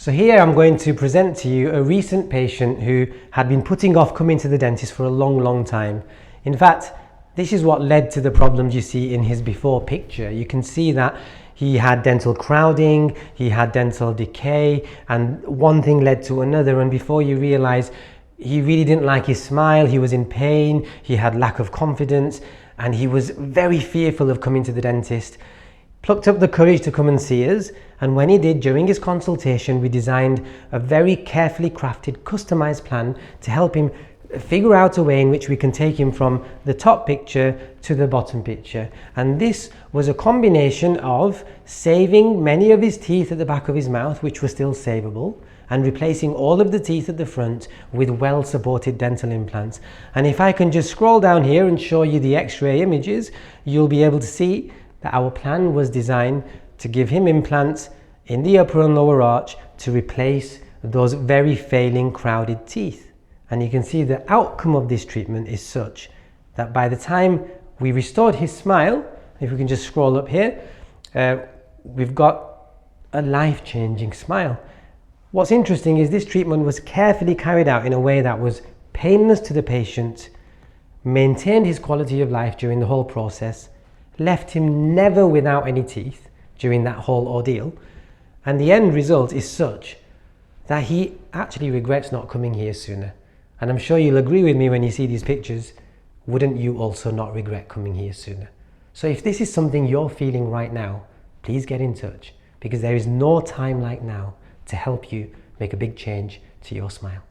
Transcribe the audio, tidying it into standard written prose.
So here I'm going to present to you a recent patient who had been putting off coming to the dentist for a long time. In fact, this is what led to the problems you see in his before picture. You can see that he had dental crowding, he had dental decay, and one thing led to another, and before you realize, he really didn't like his smile, he was in pain, he had lack of confidence, and he was very fearful of coming to the dentist. Plucked up the courage to come and see us, and when he did, during his consultation, we designed a very carefully crafted, customized plan to help him figure out a way in which we can take him from the top picture to the bottom picture. And this was a combination of saving many of his teeth at the back of his mouth, which were still savable, and replacing all of the teeth at the front with well supported dental implants. And if I can just scroll down here and show you the x-ray images, you'll be able to see that our plan was designed to give him implants in the upper and lower arch to replace those very failing crowded teeth. And you can see the outcome of this treatment is such that by the time we restored his smile, if we can just scroll up here, we've got a life-changing smile. What's interesting is this treatment was carefully carried out in a way that was painless to the patient, maintained his quality of life during the whole process, left him never without any teeth during that whole ordeal, and the end result is such that he actually regrets not coming here sooner. And I'm sure you'll agree with me when you see these pictures, wouldn't you also not regret coming here sooner? So if this is something you're feeling right now, please get in touch, because there is no time like now to help you make a big change to your smile.